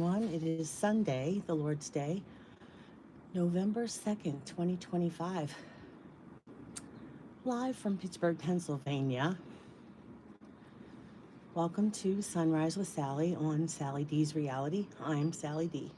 It is Sunday, the Lord's Day, November 2nd, 2025. Live from Pittsburgh, Pennsylvania. Welcome to Sunrise with Sally on Sally D's Reality. I'm Sally D.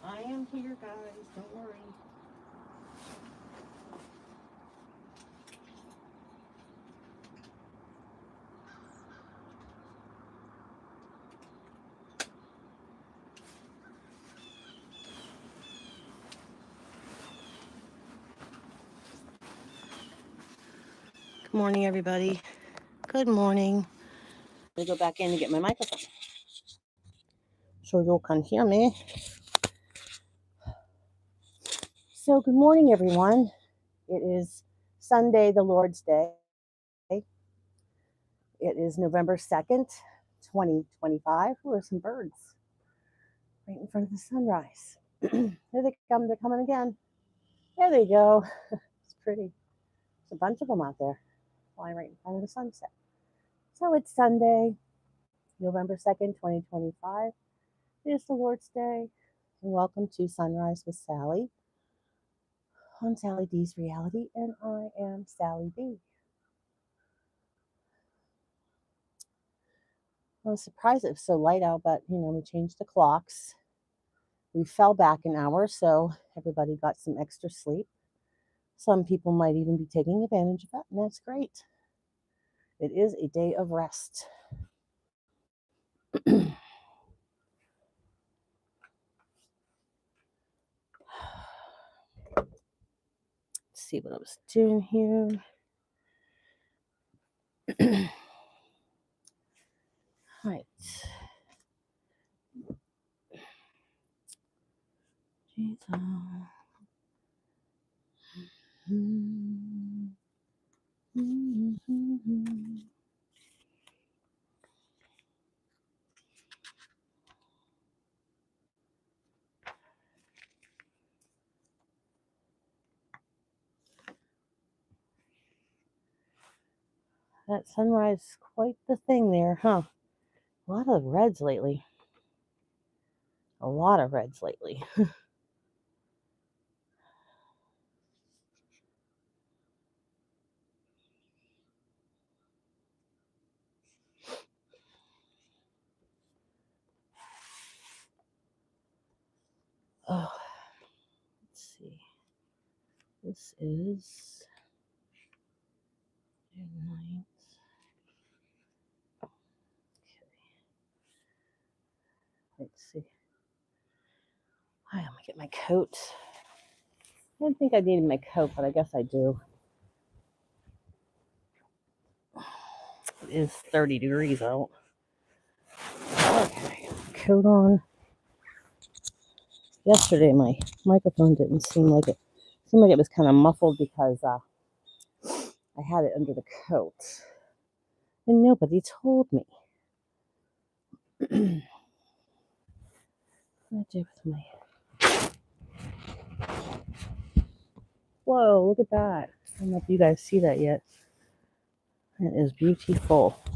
I am here, guys. Don't worry. Good morning, everybody. Good morning. Let me go back in and get my microphone so you can hear me. So, good morning, everyone. It is Sunday, the Lord's Day. It is November 2nd, 2025. Oh, there's some birds right in front of the sunrise. Here they come. They're coming again. There they go. It's pretty. There's a bunch of them out there flying right in front of the sunset. So it's Sunday, November 2nd, 2025. It is the Lord's Day. And welcome to Sunrise with Sally on Sally D's Reality. And I am Sally D. I was surprised it was so light out, but we changed the clocks. We fell back an hour, so everybody got some extra sleep. Some people might even be taking advantage of that, and that's great. It is a day of rest. Let's see what I was doing here. Right. That sunrise, quite the thing there, huh? A lot of reds lately. A lot of reds lately. Oh, let's see. This is June 9th. Okay. Let's see. I'm gonna get my coat. I didn't think I needed my coat, but I guess I do. It is 30 degrees out. Okay, coat on. Yesterday, my microphone didn't seem like it. Seemed like it was kind of muffled because I had it under the coat, and nobody told me. What did I do with my? Whoa! Look at that. I don't know if you guys see that yet. It is beautiful. I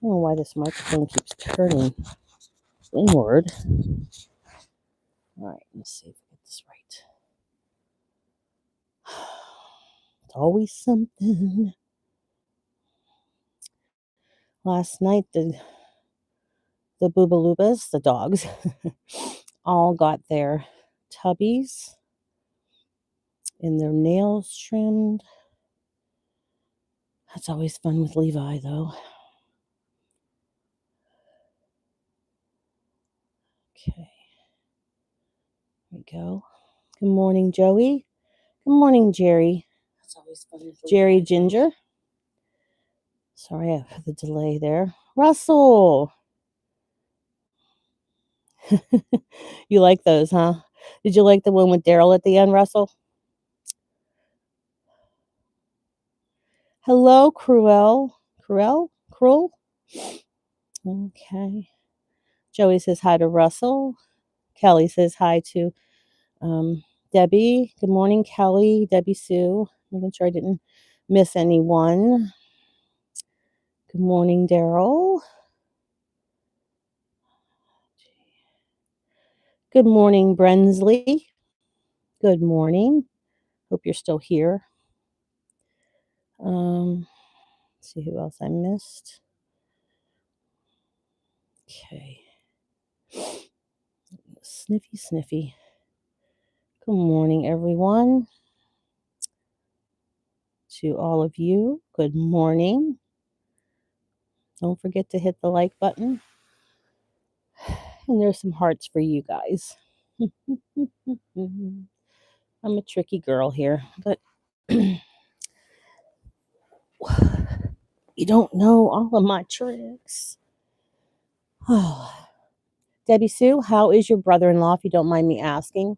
don't know why this microphone keeps turning inward. All right, let's see if I get this right. It's always something. Last night, the Boobalubas, the dogs, all got their tubbies and their nails trimmed. That's always fun with Levi, though. Okay. There we go. Good morning, Joey. Good morning, Jerry. That's always fun with Jerry Levi. Ginger. Sorry for the delay there. Russell. You like those, huh? Did you like the one with Daryl at the end, Russell? Hello, Cruel. Cruel? Okay. Joey says hi to Russell. Kelly says hi to Debbie. Good morning, Kelly. Debbie Sue. Making sure I didn't miss anyone. Good morning, Daryl. Good morning, Brensley. Good morning. Hope you're still here. Let's see who else I missed. Okay. Sniffy. Good morning, everyone. To all of you, good morning. Don't forget to hit the like button. And there's some hearts for you guys. I'm a tricky girl here, but you don't know all of my tricks. Debbie Sue, how is your brother-in-law, if you don't mind me asking,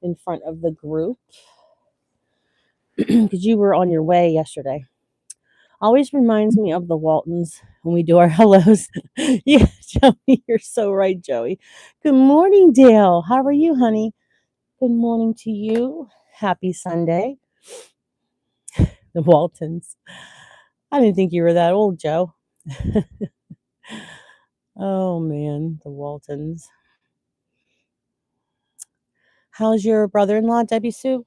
in front of the group? Because you were on your way yesterday. Always reminds me of the Waltons when we do our hellos. Yeah, Joey, you're so right, Joey. Good morning, Dale. How are you, honey? Good morning to you. Happy Sunday. The Waltons. I didn't think you were that old, Joe. Oh, man, the Waltons. How's your brother-in-law, Debbie Sue?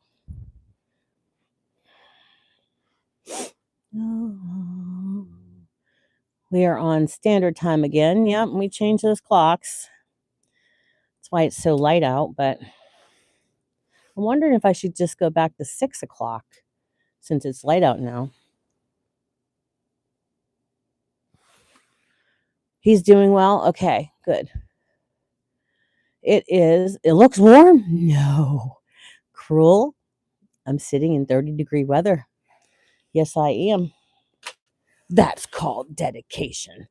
Oh. We are on standard time again. Yep, we changed those clocks. That's why it's so light out, but I'm wondering if I should just go back to 6 o'clock since it's light out now. He's doing well? Okay, good. It looks warm? No. Cruel? I'm sitting in 30-degree weather. Yes, I am. That's called dedication.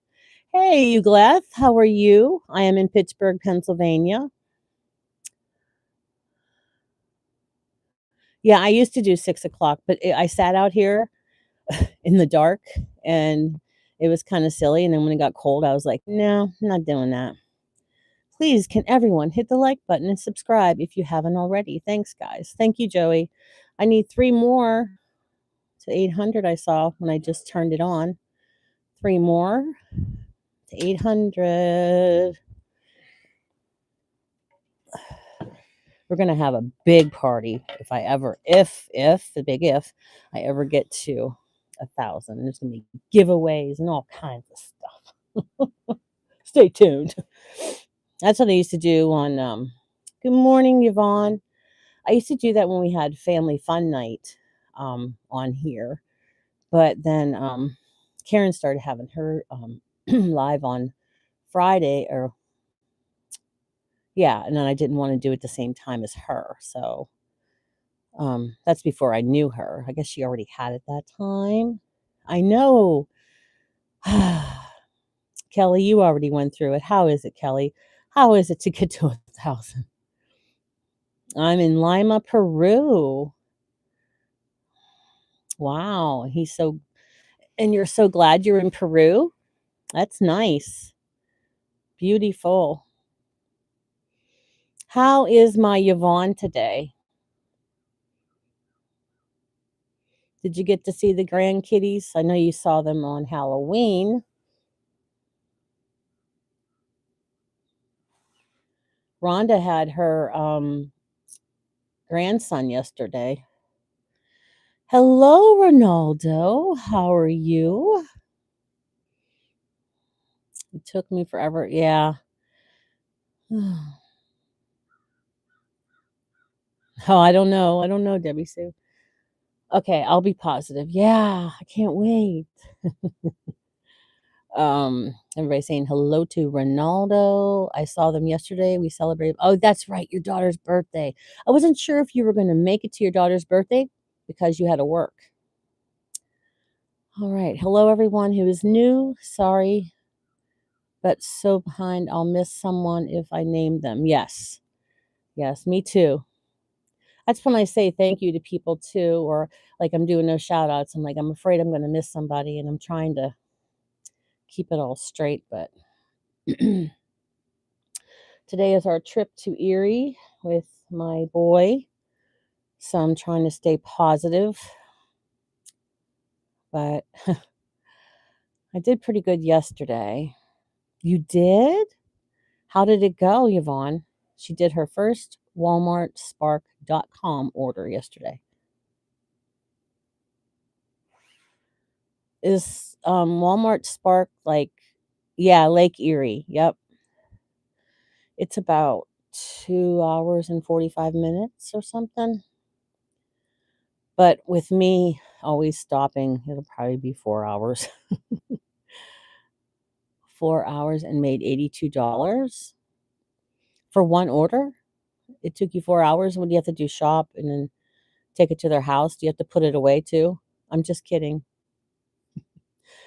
Hey, Ugleth, how are you? I am in Pittsburgh, Pennsylvania. Yeah, I used to do 6 o'clock, but I sat out here in the dark and it was kind of silly. And then when it got cold, I was like, no, I'm not doing that. Please, can everyone hit the like button and subscribe if you haven't already? Thanks, guys. Thank you, Joey. I need 3 more to 800. I saw when I just turned it on. 3 more to 800. We're going to have a big party if I ever get to 1,000. There's going to be giveaways and all kinds of stuff. Stay tuned. That's what I used to do on Good morning, Yvonne. I used to do that when we had family fun night on here. But then Karen started having her live on Friday and then I didn't want to do it the same time as her. So That's before I knew her. I guess she already had it that time. I know. Kelly, you already went through it. How is it, Kelly? How is it to get to 1,000? I'm in Lima, Peru. Wow. And you're so glad you're in Peru? That's nice. Beautiful. How is my Yvonne today? Did you get to see the grandkitties? I know you saw them on Halloween. Rhonda had her grandson yesterday. Hello, Ronaldo. How are you? It took me forever. Yeah. Oh, I don't know. I don't know, Debbie Sue. Okay, I'll be positive. Yeah, I can't wait. Everybody's saying hello to Ronaldo. I saw them yesterday. We celebrated. Oh, that's right, your daughter's birthday. I wasn't sure if you were going to make it to your daughter's birthday because you had to work. All right. Hello, everyone who is new. Sorry, but so behind. I'll miss someone if I name them. Yes. Yes, me too. That's when I say thank you to people too, or like I'm doing no shout outs. I'm like, I'm afraid I'm going to miss somebody and I'm trying to keep it all straight. But today is our trip to Erie with my boy. So I'm trying to stay positive. But I did pretty good yesterday. You did? How did it go, Yvonne? She did her first WalmartSpark.com order yesterday. Is Walmart Spark like, yeah, Lake Erie. Yep. It's about 2 hours and 45 minutes or something. But with me always stopping, it'll probably be 4 hours. 4 hours and made $82 for one order. It took you 4 hours. What do you have to do? Shop and then take it to their house? Do you have to put it away too? I'm just kidding.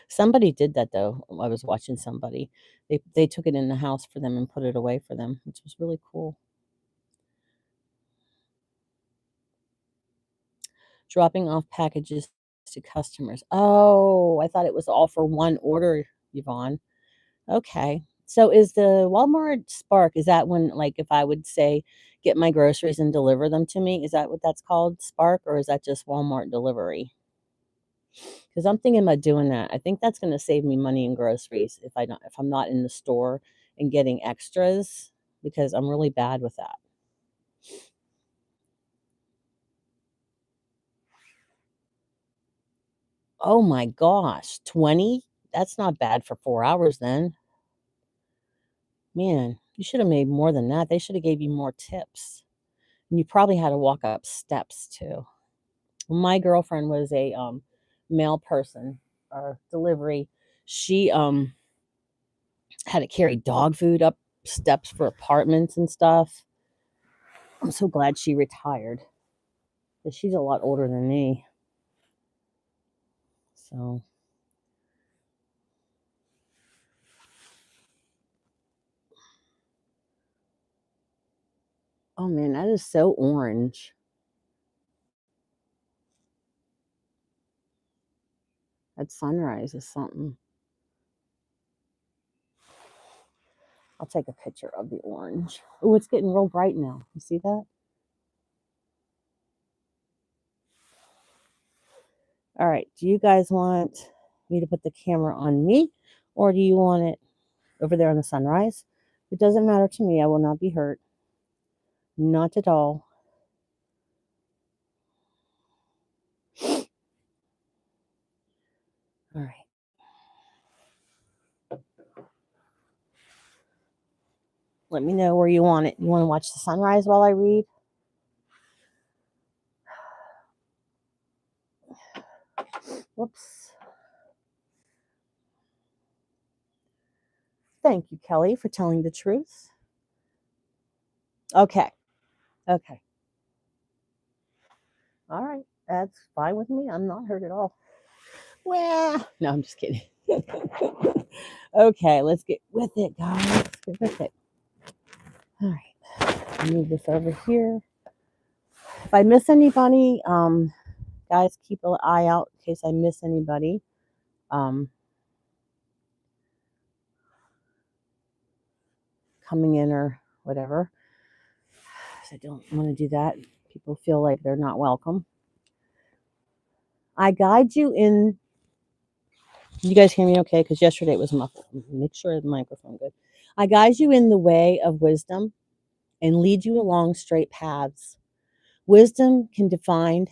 Somebody did that though. I was watching somebody. They took it in the house for them and put it away for them, which was really cool. Dropping off packages to customers. Oh, I thought it was all for one order, Yvonne. Okay. So is the Walmart Spark, is that when, like, if I would say, get my groceries and deliver them to me, is that what that's called, Spark, or is that just Walmart delivery? Because I'm thinking about doing that. I think that's going to save me money in groceries if I'm not in the store and getting extras because I'm really bad with that. Oh my gosh, 20? That's not bad for 4 hours then. Man, you should have made more than that. They should have gave you more tips. And you probably had to walk up steps too. My girlfriend was a mail person or delivery. She had to carry dog food up steps for apartments and stuff. I'm so glad she retired because she's a lot older than me. So, oh man, that is so orange. That sunrise is something. I'll take a picture of the orange. Oh, it's getting real bright now. You see that? All right. Do you guys want me to put the camera on me or do you want it over there on the sunrise? It doesn't matter to me. I will not be hurt. Not at all. All right. Let me know where you want it. You want to watch the sunrise while I read? Whoops. Thank you, Kelly, for telling the truth. Okay. Okay. All right. That's fine with me. I'm not hurt at all. Well, no, I'm just kidding. Okay, let's get with it, guys. Let's get with it. All right. Move this over here. If I miss anybody, guys, keep an eye out in case I miss anybody. Coming in or whatever. I don't want to do that. People feel like they're not welcome. I guide you in. You guys hear me okay? Because yesterday it was muffled. Make sure the microphone good. I guide you in the way of wisdom and lead you along straight paths. Wisdom can be defined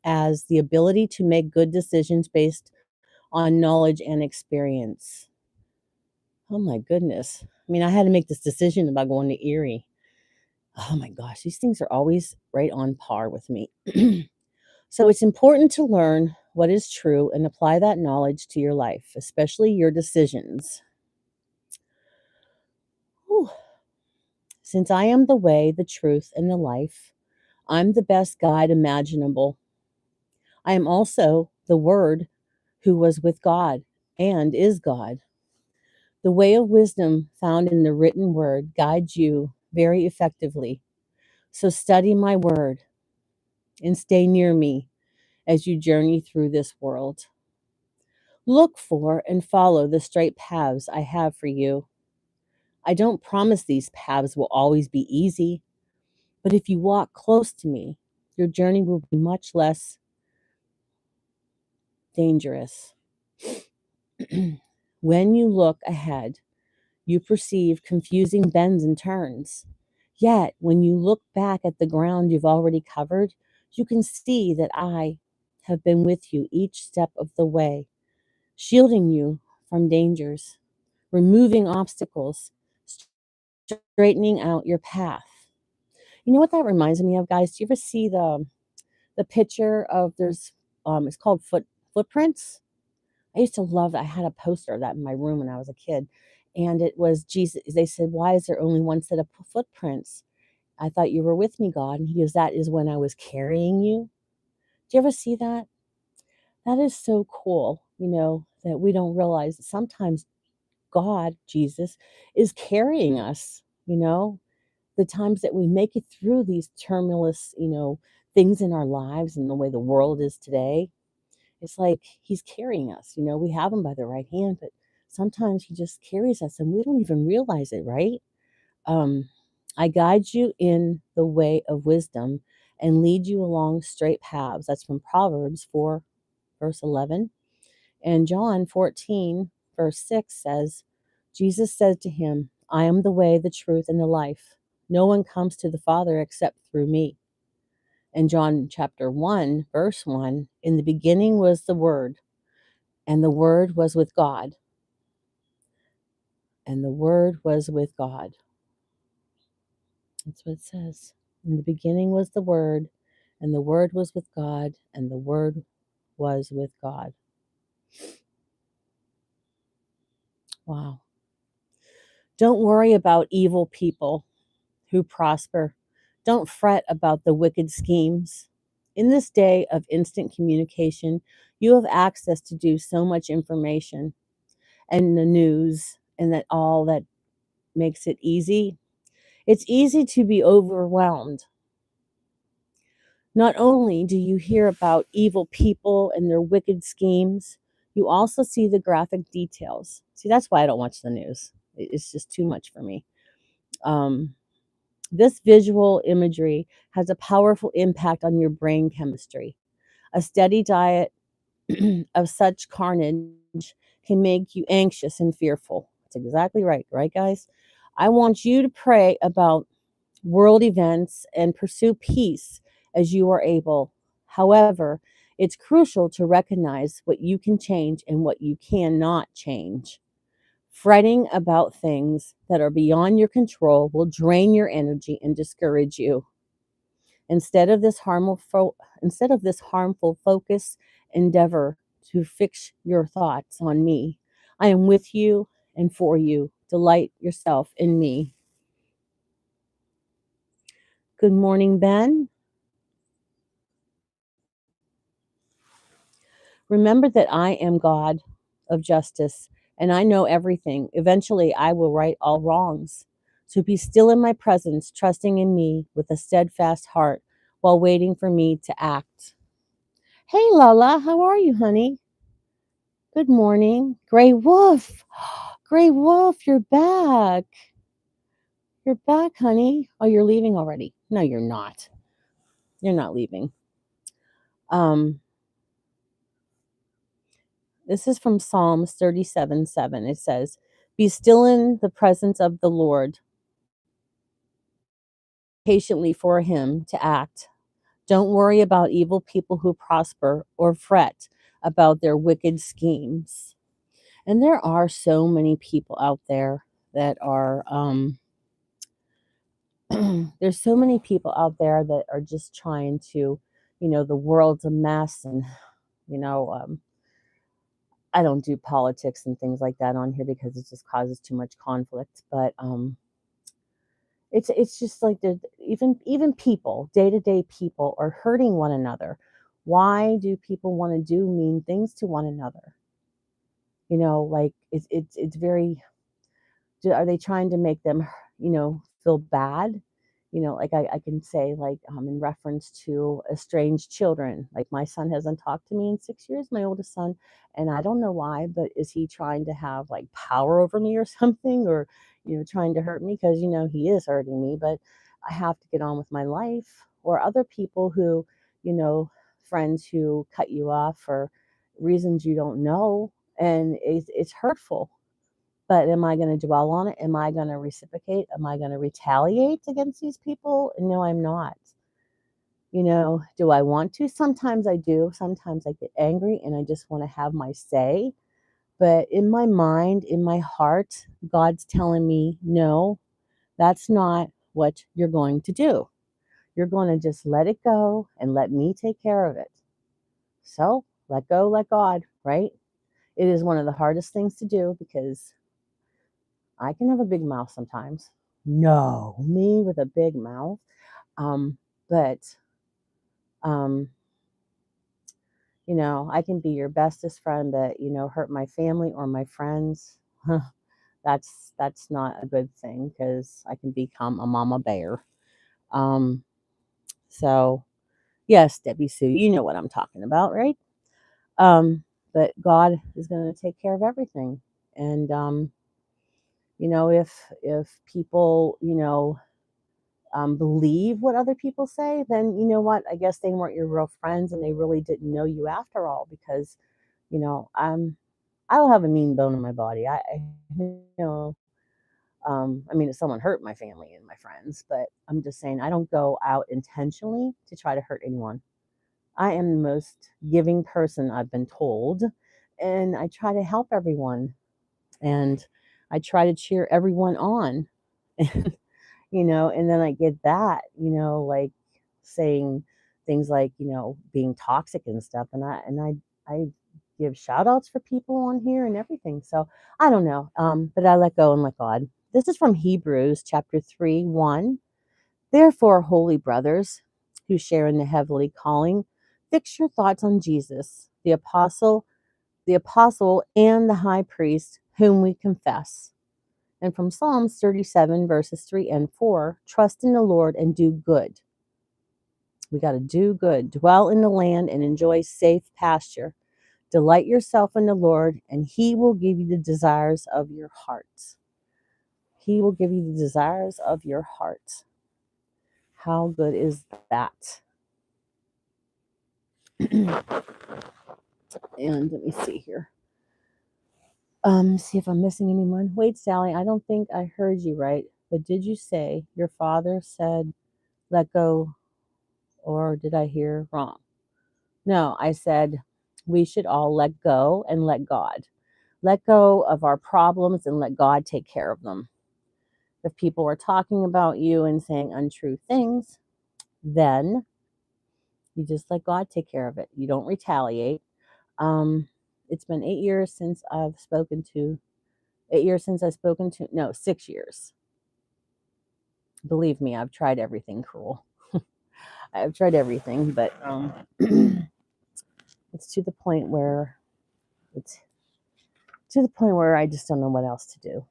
as the ability to make good decisions based on knowledge and experience. Oh my goodness. I mean, I had to make this decision about going to Erie. Oh my gosh, these things are always right on par with me. So it's important to learn what is true and apply that knowledge to your life, especially your decisions. Whew. Since I am the way, the truth, and the life, I'm the best guide imaginable. I am also the Word who was with God and is God. The way of wisdom found in the written word guides you very effectively. So study my word and stay near me as you journey through this world. Look for and follow the straight paths I have for you. I don't promise these paths will always be easy, but if you walk close to me, your journey will be much less dangerous. When you look ahead, you perceive confusing bends and turns. Yet, when you look back at the ground you've already covered, you can see that I have been with you each step of the way, shielding you from dangers, removing obstacles, straightening out your path. You know what that reminds me of, guys? Do you ever see the picture of there's it's called footprints? I used to love that. I had a poster of that in my room when I was a kid. And it was Jesus. They said, "Why is there only one set of footprints? I thought you were with me, God." And he goes, "That is when I was carrying you." Do you ever see that? That is so cool, that we don't realize that sometimes God, Jesus, is carrying us, the times that we make it through these tumultuous, things in our lives and the way the world is today. It's like he's carrying us. We have him by the right hand, but sometimes he just carries us and we don't even realize it, right? Um, I guide you in the way of wisdom and lead you along straight paths. That's from Proverbs 4, verse 11. And John 14, verse 6 says, Jesus said to him, I am the way, the truth, and the life. No one comes to the Father except through me. And John chapter 1, verse 1, in the beginning was the Word, and the Word was with God, and the Word was with God. That's what it says. In the beginning was the Word, and the Word was with God, and the Word was with God. Wow. Don't worry about evil people who prosper. Don't fret about the wicked schemes. In this day of instant communication, you have access to do so much information and the news and that all that makes it easy. It's easy to be overwhelmed. Not only do you hear about evil people and their wicked schemes, you also see the graphic details. See, that's why I don't watch the news. It's just too much for me. This visual imagery has a powerful impact on your brain chemistry. A steady diet of such carnage can make you anxious and fearful. That's exactly right, guys? I want you to pray about world events and pursue peace as you are able. However, it's crucial to recognize what you can change and what you cannot change. Fretting about things that are beyond your control will drain your energy and discourage you. Instead of this harmful focus, endeavor to fix your thoughts on me. I am with you and for you. Delight yourself in me. Good morning, Ben. Remember that I am God of justice, and I know everything. Eventually, I will right all wrongs. So be still in my presence, trusting in me with a steadfast heart while waiting for me to act. Hey, Lala, how are you, honey? Good morning. Gray Wolf. Gray Wolf, you're back. You're back, honey. Oh, you're leaving already. No, you're not. You're not leaving. Um, this is from Psalms 37:7. It says, be still in the presence of the Lord, patiently for him to act. Don't worry about evil people who prosper or fret about their wicked schemes. And there are so many people out there that are, there's so many people out there that are just trying to, the world's a mess. And, you know, um, I don't do politics and things like that on here because it just causes too much conflict. But it's just like even people, day-to-day people are hurting one another. Why do people want to do mean things to one another? Like it's very, are they trying to make them, feel bad? Like I can say, like, in reference to estranged children, like my son hasn't talked to me in 6 years, my oldest son, and I don't know why, but is he trying to have like power over me or something, or, trying to hurt me? Because, he is hurting me, but I have to get on with my life. Or other people who, you know, friends who cut you off for reasons you don't know, and it's hurtful. But am I going to dwell on it? Am I going to reciprocate? Am I going to retaliate against these people? No, I'm not. Do I want to? Sometimes I do. Sometimes I get angry and I just want to have my say. But in my mind, in my heart, God's telling me, no, that's not what you're going to do. You're going to just let it go and let me take care of it. So let go, let God, right? It is one of the hardest things to do because I can have a big mouth sometimes. No, me with a big mouth. But um, I can be your bestest friend, but hurt my family or my friends. That's not a good thing because I can become a mama bear. Um, so yes, Debbie Sue, you know what I'm talking about, right? But God is going to take care of everything, and if people believe what other people say, then you know what? I guess they weren't your real friends, and they really didn't know you after all. Because I don't have a mean bone in my body. You know, I mean, if someone hurt my family and my friends, but I'm just saying I don't go out intentionally to try to hurt anyone. I am the most giving person I've been told, and I try to help everyone, and I try to cheer everyone on. And then I get that, like saying things like, being toxic and stuff. And I give shout outs for people on here and everything. So I don't know. But I let go and let God. This is from Hebrews chapter 3:1. Therefore, holy brothers who share in the heavenly calling, fix your thoughts on Jesus, the apostle and the high priest whom we confess. And from Psalms 37, verses 3 and 4, trust in the Lord and do good. We got to do good. Dwell in the land and enjoy safe pasture. Delight yourself in the Lord, and He will give you the desires of your heart. He will give you the desires of your heart. How good is that? And let me see here. See if I'm missing anyone. Wait, Sally, I don't think I heard you right. But did you say your father said, let go, or did I hear wrong? No, I said we should all let go and let God. Let go of our problems and let God take care of them. If people are talking about you and saying untrue things, then you just let God take care of it. You don't retaliate. It's been 8 years since I've spoken to, 8 years since I've spoken to, no, 6 years. Believe me, I've tried everything cruel. I've tried everything, but It's to the point where it's to the point where I just don't know what else to do.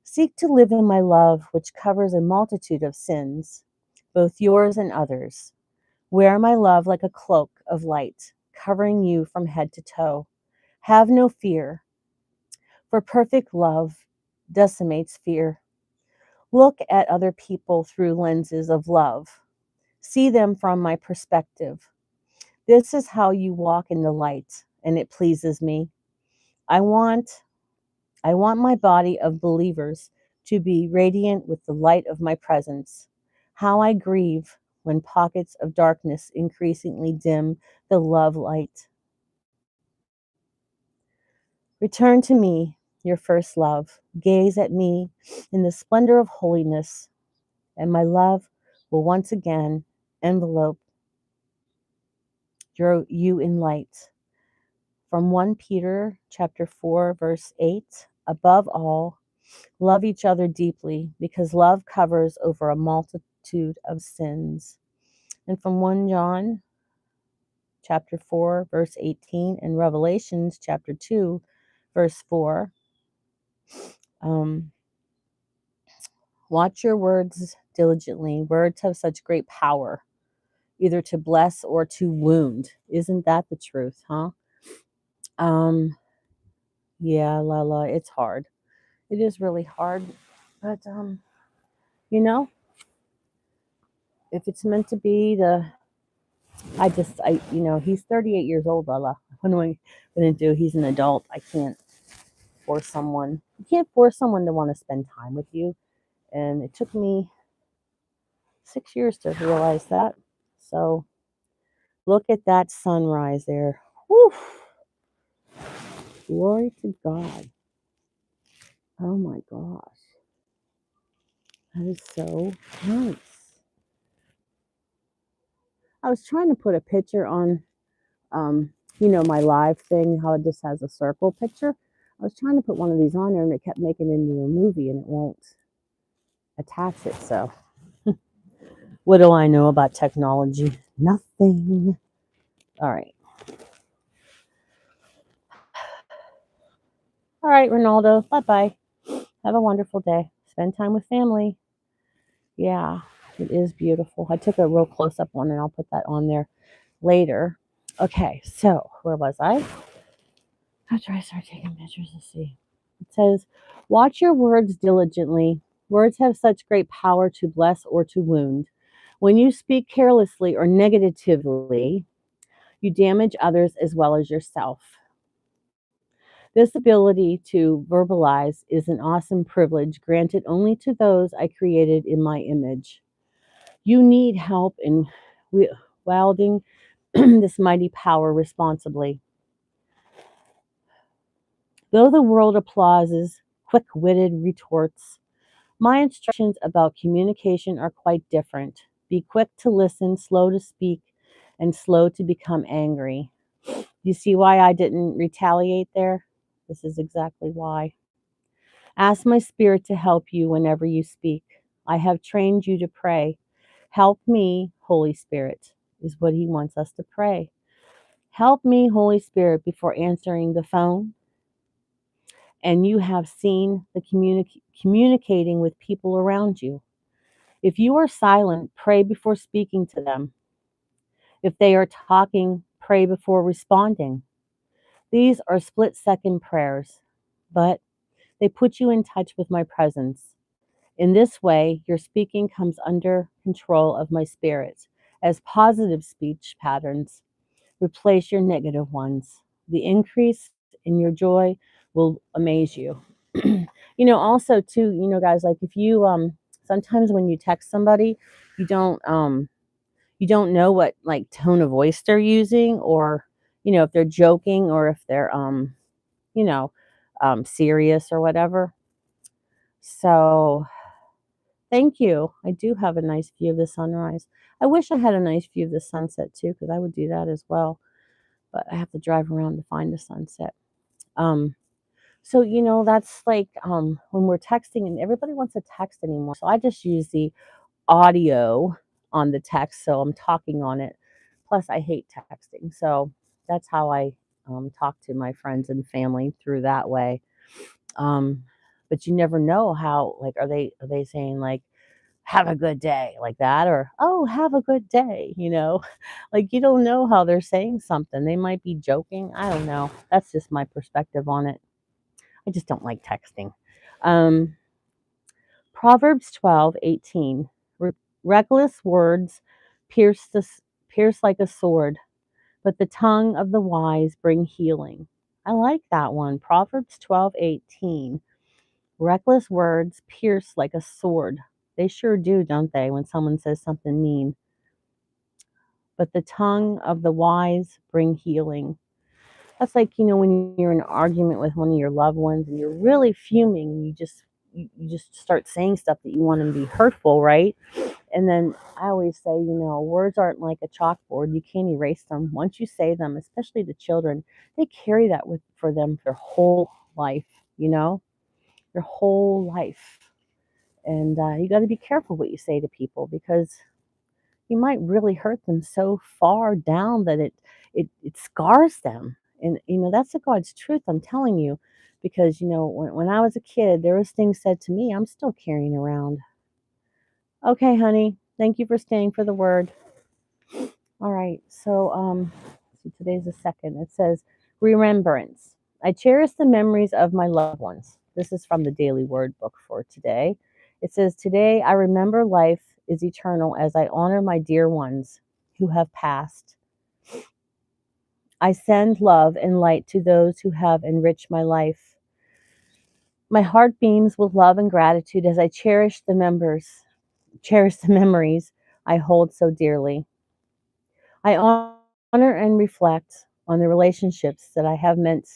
Seek to live in my love, which covers a multitude of sins, both yours and others. Wear my love like a cloak of light, covering you from head to toe. Have no fear, for perfect love decimates fear. Look at other people through lenses of love. See them from my perspective. This is how you walk in the light, and it pleases me. I want I want my body of believers to be radiant with the light of my presence. How I grieve when pockets of darkness increasingly dim the love light. Return to me, your first love. Gaze at me in the splendor of holiness, and my love will once again envelope you in light. From 1 Peter chapter 4 verse 8, above all, love each other deeply because love covers over a multitude of sins. And from 1 John chapter 4 verse 18 and Revelations chapter 2 verse 4, watch your words diligently. Words have such great power, either to bless or to wound. Isn't that the truth, huh? Yeah, Lala, it's hard. It is really hard. But you know, if it's meant to be, he's 38 years old, Lala. What am I gonna do? He's an adult. I can't force someone. You can't force someone to want to spend time with you. And it took me 6 years to realize that. So look at that sunrise there. Whew. Glory to God. Oh my gosh. That is so nice. I was trying to put a picture on, my live thing, how it just has a circle picture. I was trying to put one of these on there and it kept making it into a movie and it won't attach it. So, what do I know about technology? Nothing. All right. All right, Ronaldo. Bye bye. Have a wonderful day. Spend time with family. Yeah, it is beautiful. I took a real close up one and I'll put that on there later. Okay, so where was I? After I start taking pictures, let's see. It says, watch your words diligently. Words have such great power to bless or to wound. When you speak carelessly or negatively, you damage others as well as yourself. This ability to verbalize is an awesome privilege granted only to those I created in my image. You need help in wielding this mighty power responsibly. Though the world applauses quick witted retorts, my instructions about communication are quite different. Be quick to listen, slow to speak, and slow to become angry. You see why I didn't retaliate there? This is exactly why. Ask my spirit to help you whenever you speak. I have trained you to pray. Help me, Holy Spirit, is what he wants us to pray. Help me, Holy Spirit, before answering the phone. And you have seen the communicating with people around you. If you are silent, pray before speaking to them. If they are talking, pray before responding. These are split-second prayers, but they put you in touch with my presence. In this way, your speaking comes under control of my spirit, as positive speech patterns replace your negative ones. The increase in your joy will amaze you. Also too, guys, like if you sometimes when you text somebody, you don't know what like tone of voice they're using, or if they're joking or if they're you know serious or whatever. So thank you. I do have a nice view of the sunrise. I wish I had a nice view of the sunset too, because I would do that as well, but I have to drive around to find the sunset. Um, so that's like when we're texting, and everybody wants to text anymore. So I just use the audio on the text, so I'm talking on it. Plus, I hate texting. So that's how I talk to my friends and family through that way. Um, but you never know how, like, are they saying like, have a good day like that, or oh, have a good day, like you don't know how they're saying something. They might be joking. I don't know. That's just my perspective on it. I just don't like texting. Um, Proverbs 12:18. Reckless words pierce the pierce like a sword, but the tongue of the wise bring healing. I like that one. Proverbs 12:18. Reckless words pierce like a sword. They sure do, don't they, when someone says something mean. But the tongue of the wise bring healing. That's like, when you're in an argument with one of your loved ones and you're really fuming and you just start saying stuff that you want to be hurtful, right? And then I always say, words aren't like a chalkboard. You can't erase them. Once you say them, especially to children, they carry that with for them their whole life, their whole life. And you got to be careful what you say to people because you might really hurt them so far down that it scars them. And that's the God's truth. I'm telling you, because when I was a kid, there was things said to me I'm still carrying around. Okay, honey. Thank you for staying for the word. All right. So see, today's the second. It says remembrance. I cherish the memories of my loved ones. This is from the Daily Word book for today. It says, today I remember life is eternal as I honor my dear ones who have passed. I send love and light to those who have enriched my life. My heart beams with love and gratitude as I cherish the memories I hold so dearly. I honor and reflect on the relationships that have meant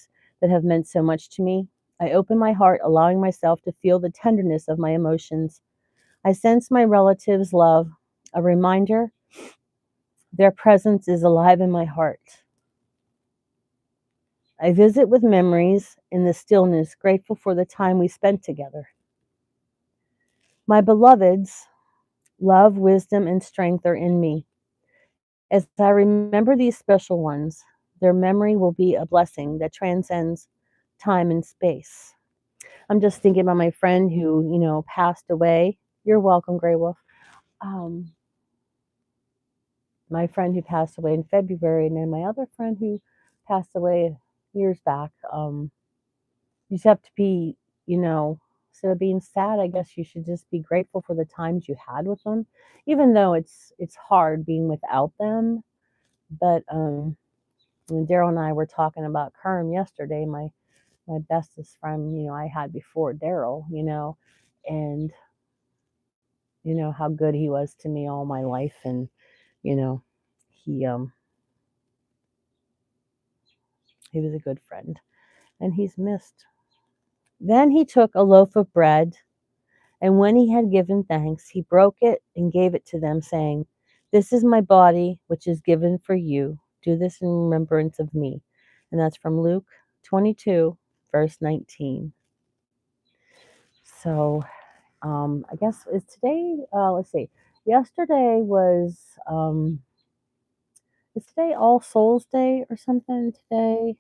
so much to me. I open my heart, allowing myself to feel the tenderness of my emotions. I sense my relatives' love, a reminder their presence is alive in my heart. I visit with memories in the stillness, grateful for the time we spent together. My beloveds, love, wisdom, and strength are in me. As I remember these special ones, their memory will be a blessing that transcends time and space. I'm just thinking about my friend who, passed away. You're welcome, Grey Wolf. Um, my friend who passed away in February, and then my other friend who passed away years back. You just have to be, instead of being sad, I guess you should just be grateful for the times you had with them, even though it's hard being without them. But and Daryl and I were talking about Kerm yesterday, my bestest friend, I had before Daryl, and how good he was to me all my life, and you know, he he was a good friend, and he's missed. Then he took a loaf of bread, and when he had given thanks, he broke it and gave it to them, saying, "This is my body, which is given for you. Do this in remembrance of me." And that's from Luke 22, verse 19. So I guess is today. Let's see. Yesterday was is today All Souls Day or something today,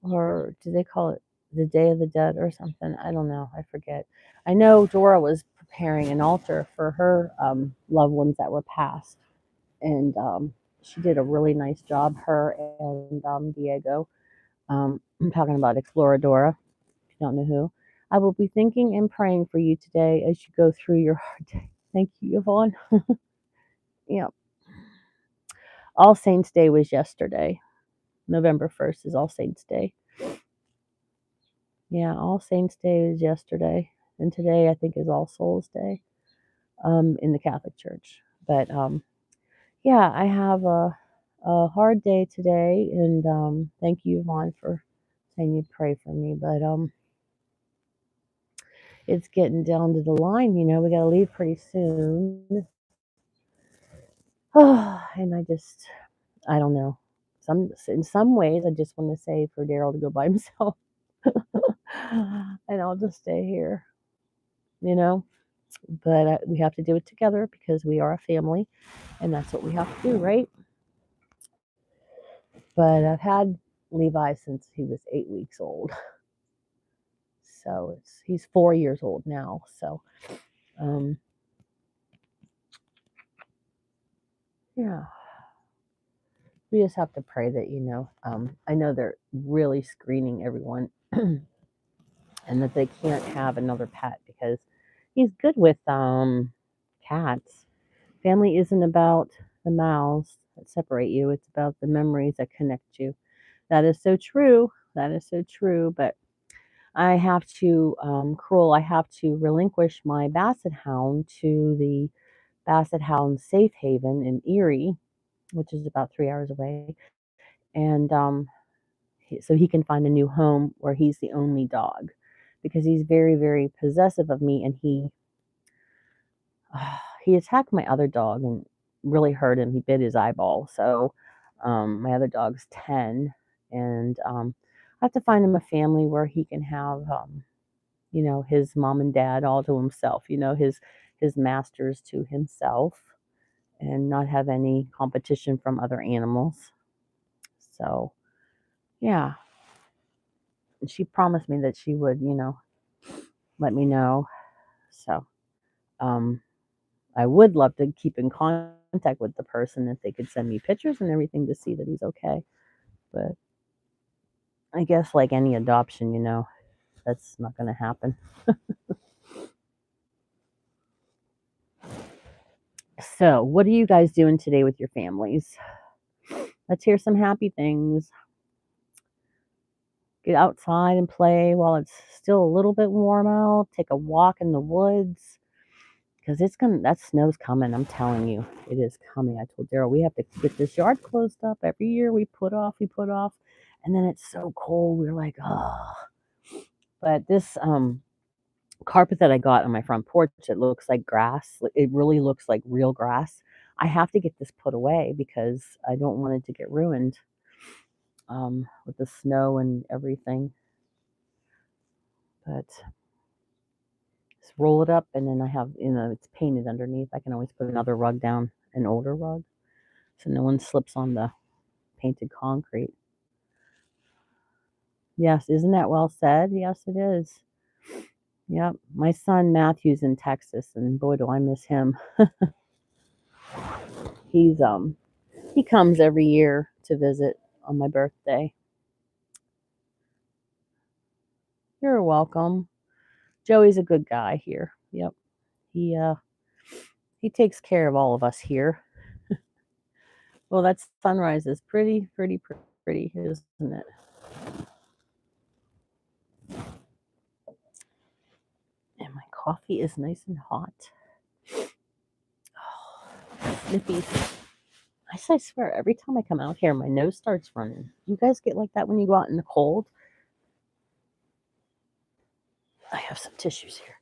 or do they call it the Day of the Dead or something? I don't know. I forget. I know Dora was preparing an altar for her loved ones that were passed, and she did a really nice job. Her and Diego. I'm talking about Exploradora. If you don't know who. I will be thinking and praying for you today as you go through your hard day. Thank you, Yvonne. Yeah. All Saints Day was yesterday. November 1st is All Saints Day. Yeah, All Saints Day is yesterday. And today I think is All Souls Day in the Catholic Church. But yeah, I have a hard day today. And thank you, Yvonne, for saying you'd pray for me. But it's getting down to the line, we got to leave pretty soon. And I don't know. In some ways, I just want to say for Daryl to go by himself, and I'll just stay here, you know. But we have to do it together because we are a family, and that's what we have to do, right? But I've had Levi since he was 8 weeks old. So he's 4 years old now. So, yeah, we just have to pray that, I know they're really screening everyone and that they can't have another pet because he's good with cats. Family isn't about the mouths that separate you, it's about the memories that connect you. That is so true. That is so true. But I have to, I have to relinquish my Basset Hound to the Basset Hound Safe Haven in Erie, which is about 3 hours away. And so he can find a new home where he's the only dog because he's very, very possessive of me. And he attacked my other dog and really hurt him. He bit his eyeball. So my other dog's 10. And I have to find him a family where he can have his mom and dad all to himself, his masters to himself and not have any competition from other animals. So, yeah. And she promised me that she would, let me know. So, I would love to keep in contact with the person if they could send me pictures and everything to see that he's okay. But I guess like any adoption, that's not going to happen. So, what are you guys doing today with your families? Let's hear some happy things. Get outside and play while it's still a little bit warm out. Take a walk in the woods because that snow's coming. I'm telling you, it is coming. I told Daryl we have to get this yard closed up. Every year we put off, and then it's so cold. We're like, oh. But this carpet that I got on my front porch, it looks like grass. It really looks like real grass. I have to get this put away because I don't want it to get ruined with the snow and everything. But just roll it up, and then I have, it's painted underneath. I can always put another rug down, an older rug, so no one slips on the painted concrete. Yes, isn't that well said? Yes, it is. Yep, my son Matthew's in Texas, and boy, do I miss him. He comes every year to visit on my birthday. You're welcome. Joey's a good guy here. Yep, he takes care of all of us here. Well, that sunrise is pretty, isn't it? And my coffee is nice and hot. Oh, snippy. I swear, every time I come out here, my nose starts running. You guys get like that when you go out in the cold? I have some tissues here.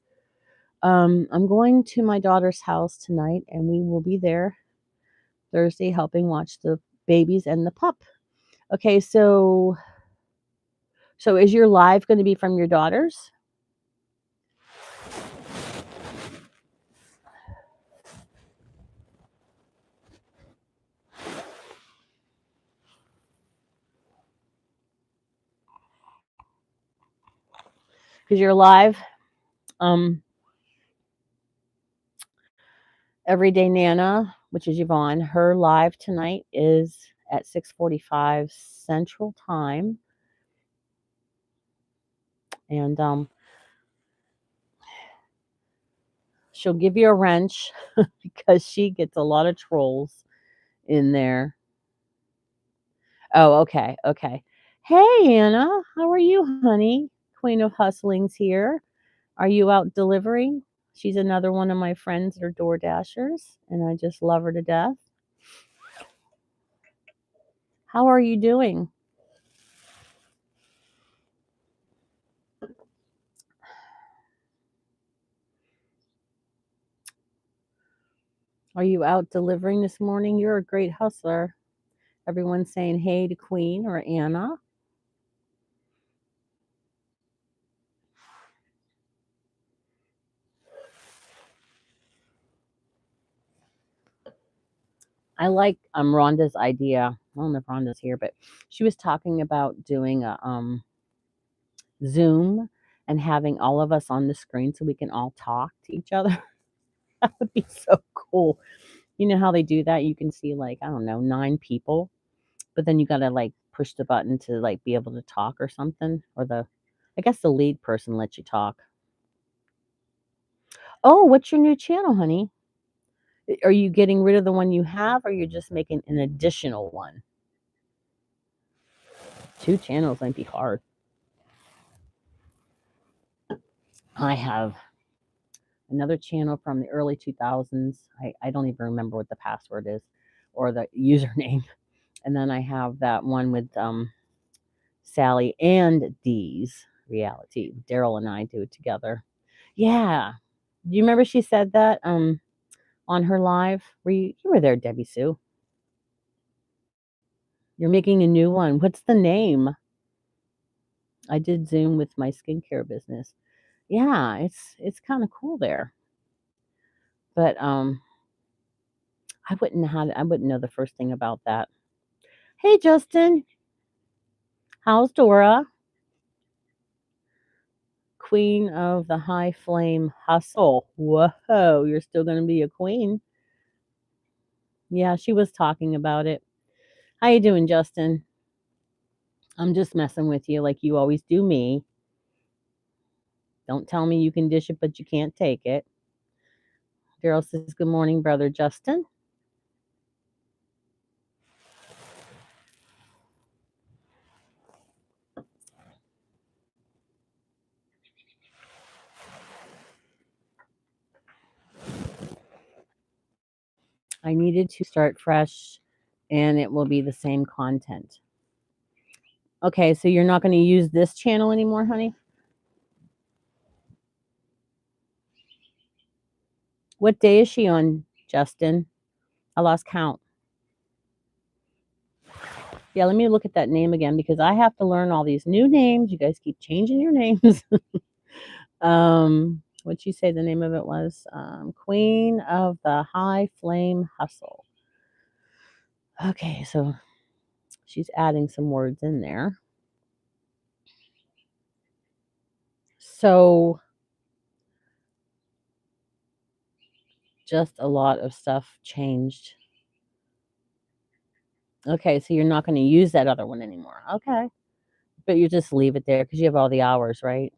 I'm going to my daughter's house tonight, and we will be there Thursday helping watch the babies and the pup. Okay, so is your live going to be from your daughter's? Because you're live. Everyday Nana, which is Yvonne, her live tonight is at 6:45 Central Time. And she'll give you a wrench because she gets a lot of trolls in there. Oh, okay. Hey, Anna, how are you, honey? Queen of Hustling's here. Are you out delivering? She's another one of my friends that are Door Dashers, and I just love her to death. How are you doing? Are you out delivering this morning? You're a great hustler. Everyone's saying hey to Queen or Anna. I like Rhonda's idea. I don't know if Rhonda's here, but she was talking about doing a Zoom and having all of us on the screen so we can all talk to each other. That would be so cool. You know how they do that? You can see like, I don't know, 9 people, but then you gotta like push the button to like be able to talk or something. Or I guess the lead person lets you talk. Oh, what's your new channel, honey? Are you getting rid of the one you have or you're just making an additional one? 2 channels might be hard. I have another channel from the early 2000s. I don't even remember what the password is or the username. And then I have that one with Sally and Dee's Reality. Daryl and I do it together. Yeah. Do you remember she said that on her live? You were there, Debbie Sue. You're making a new one. What's the name? I did Zoom with my skincare business. Yeah, it's kind of cool there. But I wouldn't know the first thing about that. Hey Justin, how's Dora? Queen of the high flame hustle. Whoa, you're still gonna be a queen. Yeah, she was talking about it. How you doing, Justin? I'm just messing with you like you always do me. Don't tell me you can dish it, but you can't take it. Daryl says, good morning, brother Justin. I needed to start fresh and it will be the same content. Okay, so you're not going to use this channel anymore, honey? What day is she on, Justin? I lost count. Yeah, let me look at that name again because I have to learn all these new names. You guys keep changing your names. What'd you say the name of it was? Queen of the High Flame Hustle. Okay, so she's adding some words in there. So just a lot of stuff changed. Okay, so you're not going to use that other one anymore. Okay. But you just leave it there because you have all the hours, right?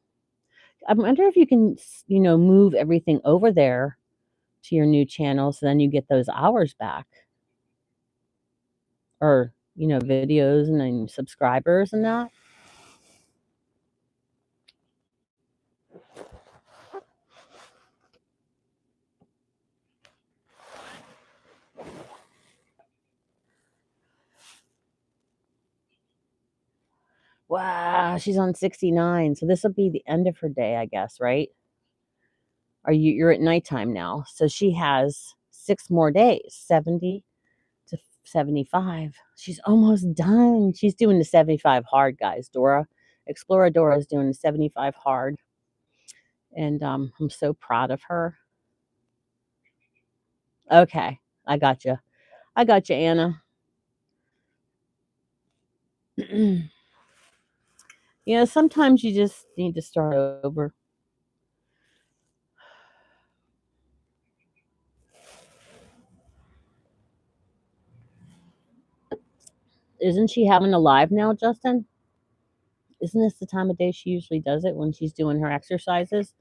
I wonder if you can, move everything over there to your new channel so then you get those hours back. Or, videos and then subscribers and that. Wow, she's on 69. So this will be the end of her day, I guess, right? You're at nighttime now. So she has 6 more days, 70 to 75. She's almost done. She's doing the 75 hard, guys. Explorer Dora is doing the 75 hard. And I'm so proud of her. Okay, I got you. I got you, Anna. Sometimes you just need to start over. Isn't she having a live now, Justin? Isn't this the time of day she usually does it when she's doing her exercises?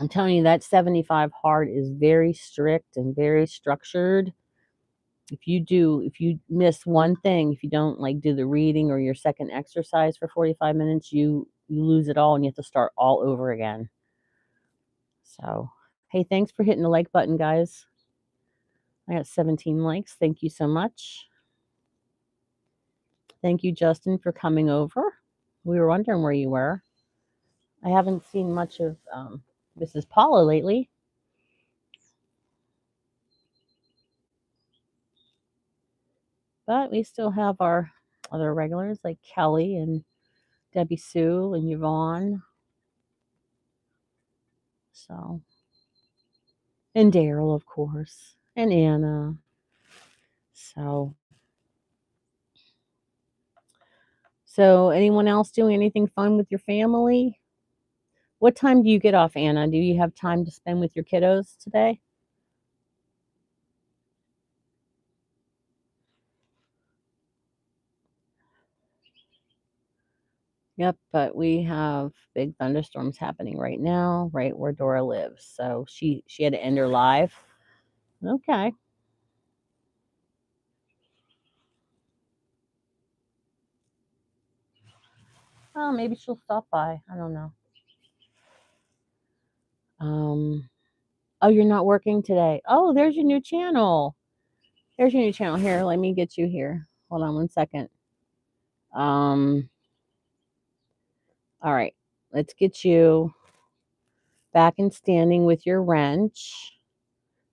I'm telling you, that 75 hard is very strict and very structured. If you miss one thing, if you don't like do the reading or your second exercise for 45 minutes, you lose it all and you have to start all over again. So, hey, thanks for hitting the like button, guys. I got 17 likes. Thank you so much. Thank you, Justin, for coming over. We were wondering where you were. I haven't seen much of Mrs. Paula lately. But we still have our other regulars like Kelly and Debbie Sue and Yvonne. So, and Daryl, of course, and Anna. So anyone else doing anything fun with your family? What time do you get off, Anna? Do you have time to spend with your kiddos today? Yep, but we have big thunderstorms happening right now, right where Dora lives. So she had to end her live. Okay. Oh, maybe she'll stop by. I don't know. Oh, you're not working today. Oh, there's your new channel. There's your new channel. Here, let me get you here. Hold on one second. All right. Let's get you back and standing with your wrench.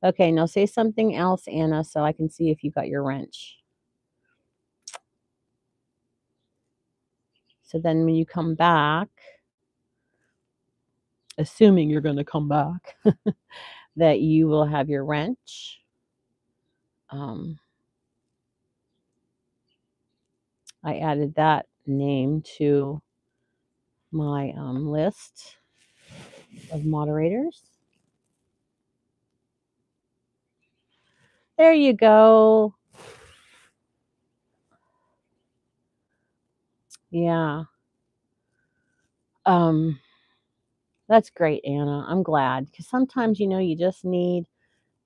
Okay, now say something else, Anna, so I can see if you got your wrench. So then when you come back, assuming you're going to come back, that you will have your wrench. I added that name to my list of moderators. There you go. Yeah. That's great, Anna. I'm glad because sometimes you just need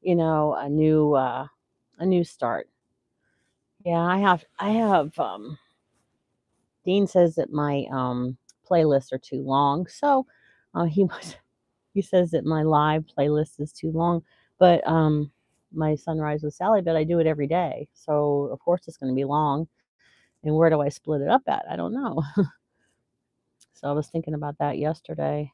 a new start. Yeah, I have Dean says that my playlists are too long, so he says that my live playlist is too long, but my Sunrise with Sally, but I do it every day, so of course it's going to be long. And where do I split it up at? I don't know. So I was thinking about that yesterday.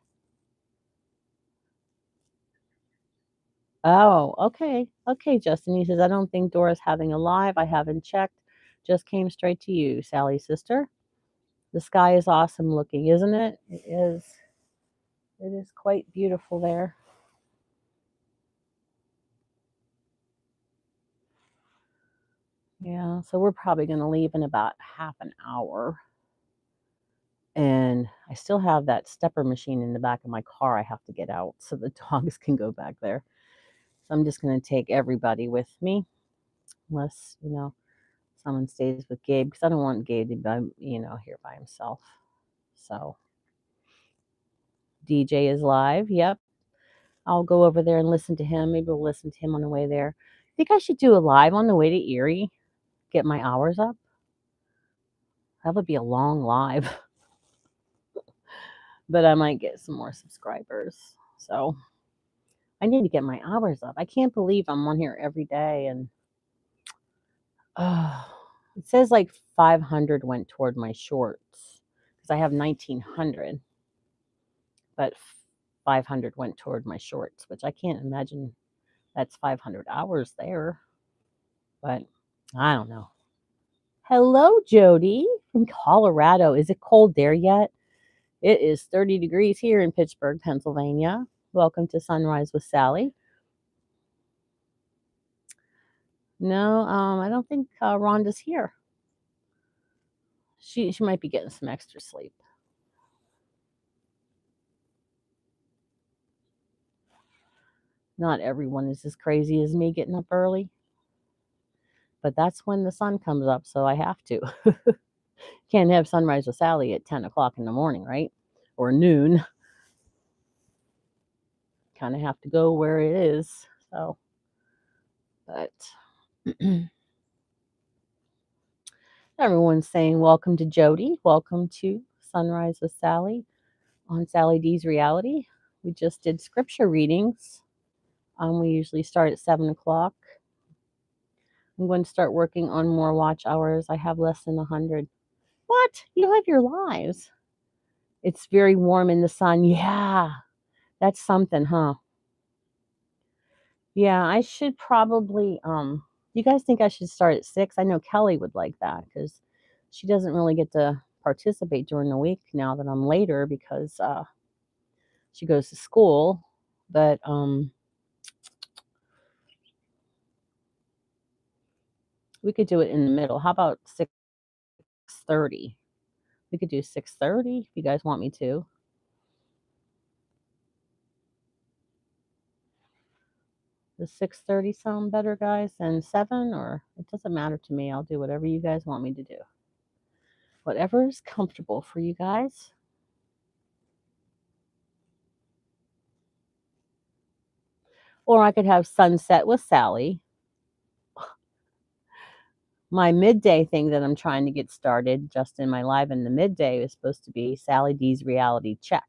Oh, okay. Okay, Justin. He says, I don't think Dora's having a live. I haven't checked. Just came straight to you, Sally's sister. The sky is awesome looking, isn't it? It is. It is quite beautiful there. Yeah, so we're probably going to leave in about half an hour. And I still have that stepper machine in the back of my car I have to get out so the dogs can go back there. So I'm just going to take everybody with me, unless, someone stays with Gabe, because I don't want Gabe to be, here by himself. So DJ is live. Yep. I'll go over there and listen to him. Maybe we'll listen to him on the way there. I think I should do a live on the way to Erie, get my hours up. That would be a long live. But I might get some more subscribers. So I need to get my hours up. I can't believe I'm on here every day. And it says like 500 went toward my shorts because I have 1900. But 500 went toward my shorts, which I can't imagine that's 500 hours there. But I don't know. Hello, Jody from Colorado. Is it cold there yet? It is 30 degrees here in Pittsburgh, Pennsylvania. Welcome to Sunrise with Sally. No, I don't think Rhonda's here. She might be getting some extra sleep. Not everyone is as crazy as me getting up early. But that's when the sun comes up, so I have to. Can't have Sunrise with Sally at 10 o'clock in the morning, right? Or noon. Kind of have to go where it is. So, but everyone's saying welcome to Jody. Welcome to Sunrise with Sally on Sally D's Reality. We just did scripture readings. We usually start at 7 o'clock. I'm going to start working on more watch hours. I have less than 100. What? You don't have your lives. It's very warm in the sun. Yeah, that's something, huh? Yeah, I should probably, you guys think I should start at 6? I know Kelly would like that because she doesn't really get to participate during the week now that I'm later because she goes to school. But We could do it in the middle. How about 6:30? We could do 6:30 if you guys want me to. Does 6:30 sound better, guys, than 7? Or it doesn't matter to me. I'll do whatever you guys want me to do. Whatever is comfortable for you guys. Or I could have sunset with Sally. My midday thing that I'm trying to get started just in my live in the midday is supposed to be Sally D's reality check.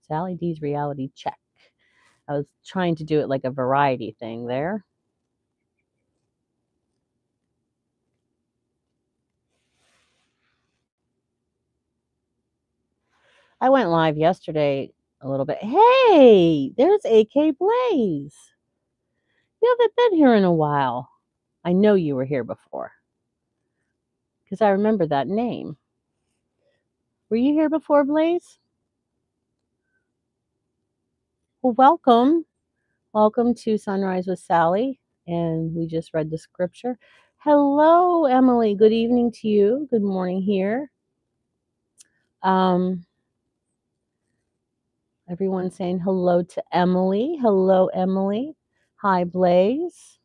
Sally D's reality check. I was trying to do it like a variety thing there. I went live yesterday a little bit. Hey, there's AK Blaze. You haven't been here in a while. I know you were here before because I remember that name. Were you here before, Blaze? Well, welcome. Welcome to Sunrise with Sally. And we just read the scripture. Hello, Emily. Good evening to you. Good morning here. Everyone's saying hello to Emily. Hello, Emily. Hi, Blaze.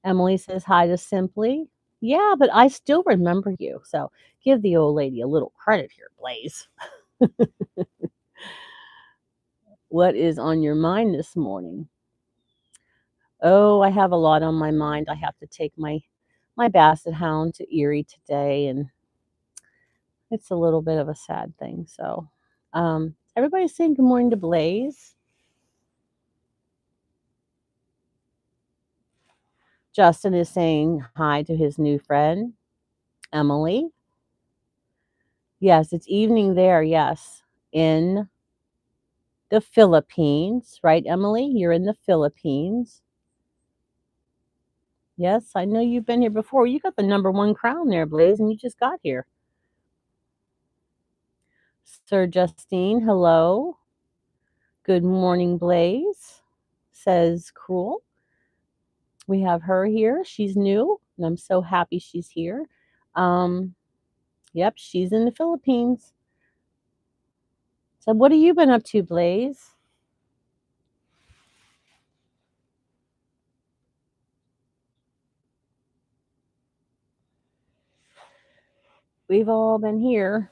Emily says hi to Simply. Yeah, but I still remember you. So give the old lady a little credit here, Blaze. What is on your mind this morning? Oh, I have a lot on my mind. I have to take my basset hound to Erie today, and it's a little bit of a sad thing. So everybody's saying good morning to Blaze. Justin is saying hi to his new friend, Emily. Yes, it's evening there. Yes, in the Philippines, right, Emily? You're in the Philippines. Yes, I know you've been here before. You got the #1 crown there, Blaze, and you just got here. Sir Justine, hello. Good morning, Blaze, says Cruel. We have her here. She's new, and I'm so happy she's here. Yep, she's in the Philippines. So what have you been up to, Blaze? We've all been here,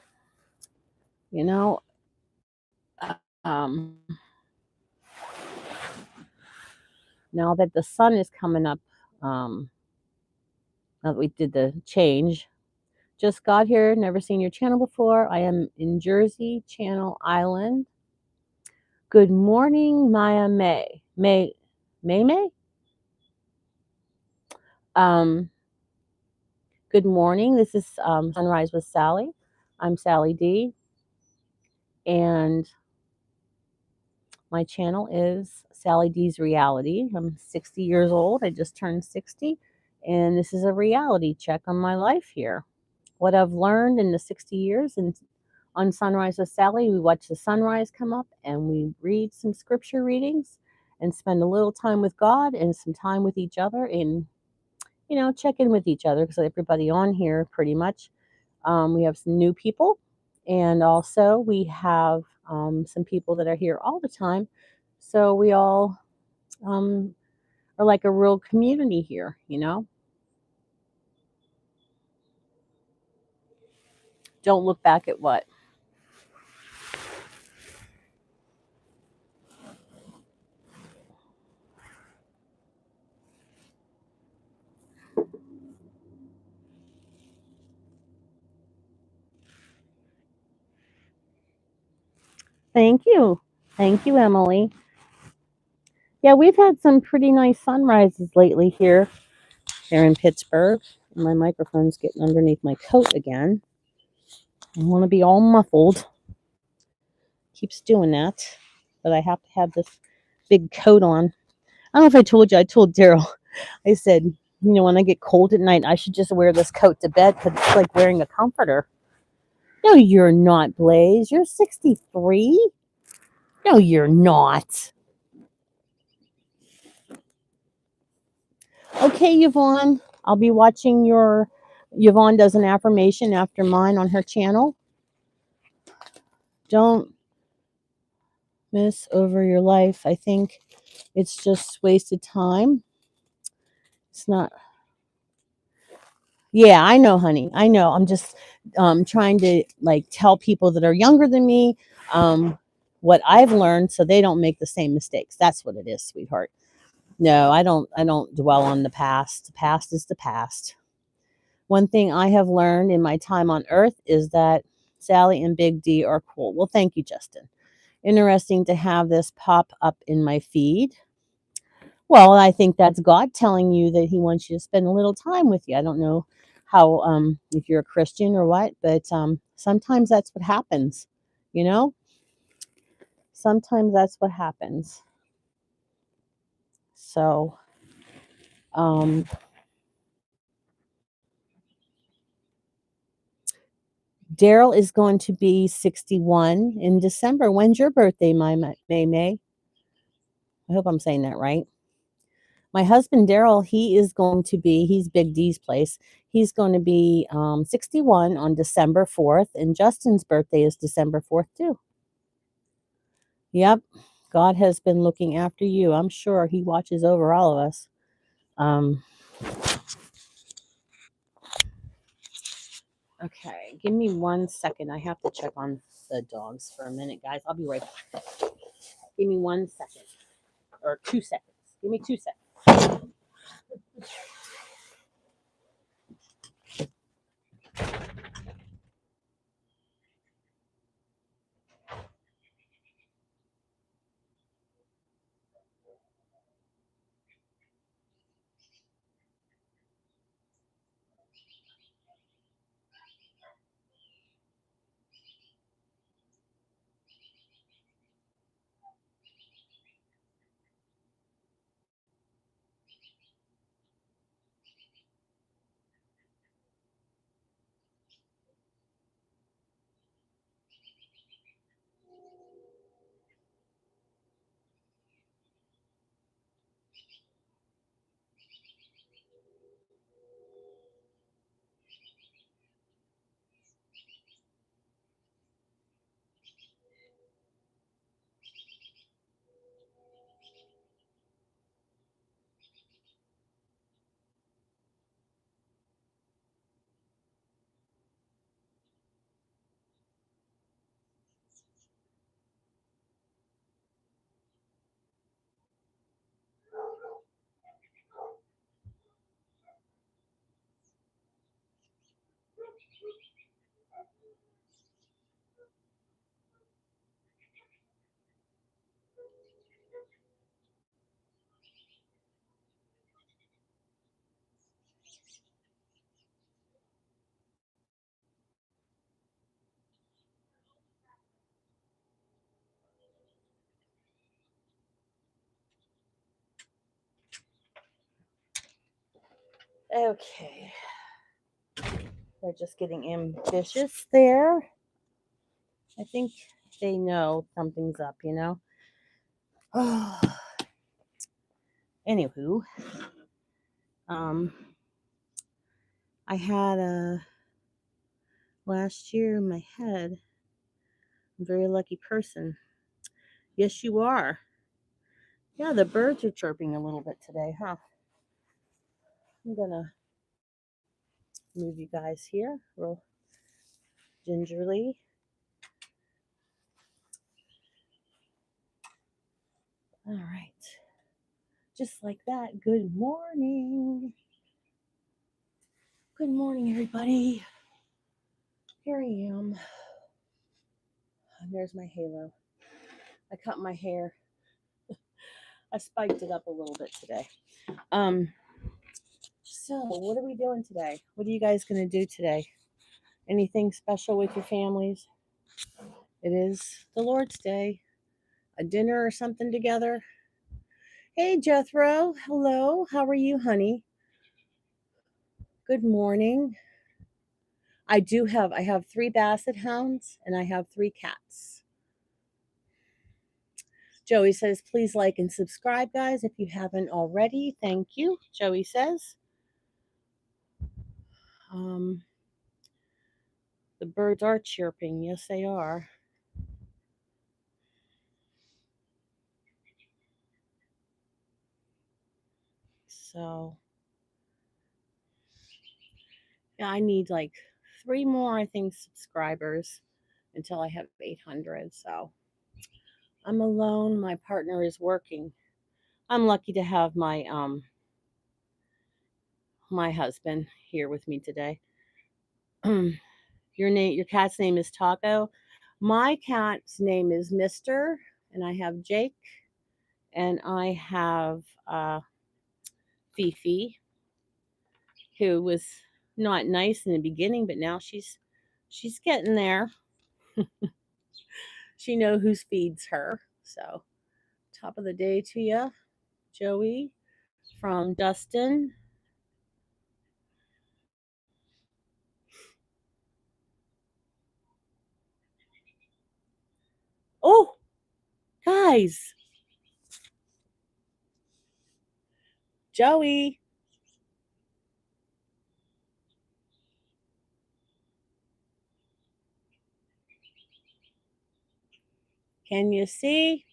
you know. Now that the sun is coming up, now that we did the change, just got here, never seen your channel before. I am in Jersey, Channel Island. Good morning, Maya May. May? Good morning. This is Sunrise with Sally. I'm Sally D. And my channel is Sally D's Reality. I'm 60 years old. I just turned 60. And this is a reality check on my life here. What I've learned in the 60 years. And on Sunrise with Sally, we watch the sunrise come up and we read some scripture readings and spend a little time with God and some time with each other and, you know, check in with each other because everybody on here pretty much. We have some new people, and also we have some people that are here all the time. So we all are like a real community here, you know. Don't look back at what? Thank you. Thank you, Emily. Yeah, we've had some pretty nice sunrises lately here in Pittsburgh. My microphone's getting underneath my coat again. I want to be all muffled. Keeps doing that. But I have to have this big coat on. I don't know if I told you, I told Daryl, I said, you know, when I get cold at night, I should just wear this coat to bed because it's like wearing a comforter. No, you're not, Blaze. You're 63? No, you're not. Okay, Yvonne. I'll be watching your. Yvonne does an affirmation after mine on her channel. Don't miss over your life. I think it's just wasted time. It's not. Yeah, I know, honey. I know. I'm just trying to like tell people that are younger than me what I've learned so they don't make the same mistakes. That's what it is, sweetheart. No, I don't dwell on the past. The past is the past. One thing I have learned in my time on earth is that Sally and Big D are cool. Well, thank you, Justin. Interesting to have this pop up in my feed. Well, I think that's God telling you that He wants you to spend a little time with you. I don't know how, if you're a Christian or what, but sometimes that's what happens. You know, sometimes that's what happens. So, um, Daryl is going to be 61 in December. When's your birthday, my May? I hope I'm saying that right. My husband Daryl, he's Big D's place. He's going to be 61 on December 4th, and Justin's birthday is December 4th too. Yep, God has been looking after you. I'm sure He watches over all of us. Um, okay, give me 1 second. I have to check on the dogs for a minute, guys. I'll be right back. Give me 1 second or 2 seconds. Give me 2 seconds. Okay, they're just getting ambitious there. I think they know something's up, you know? Anywho, um, I had last year in my head, I'm a very lucky person. Yes, you are. Yeah, the birds are chirping a little bit today, huh? I'm gonna move you guys here real gingerly. All right. Just like that. Good morning. Good morning, everybody. Here I am. There's my halo. I cut my hair. I spiked it up a little bit today. So what are we doing today? What are you guys gonna do today? Anything special with your families? It is the Lord's Day. A dinner or something together? Hey Jethro. Hello. How are you, honey? Good morning. I have 3 basset hounds and I have 3 cats. Joey says, please like and subscribe, guys, if you haven't already. Thank you, Joey says. The birds are chirping. Yes, they are. So, yeah, I need like 3 more, I think, subscribers until I have 800. So, I'm alone. My partner is working. I'm lucky to have my husband here with me today. Your cat's name is Taco. My cat's name is Mister, and I have Jake, and I have Fifi, who was not nice in the beginning, but now she's getting there. She know who feeds her. So, top of the day to you, Joey, from Dustin. Oh, guys, Joey. Can you see?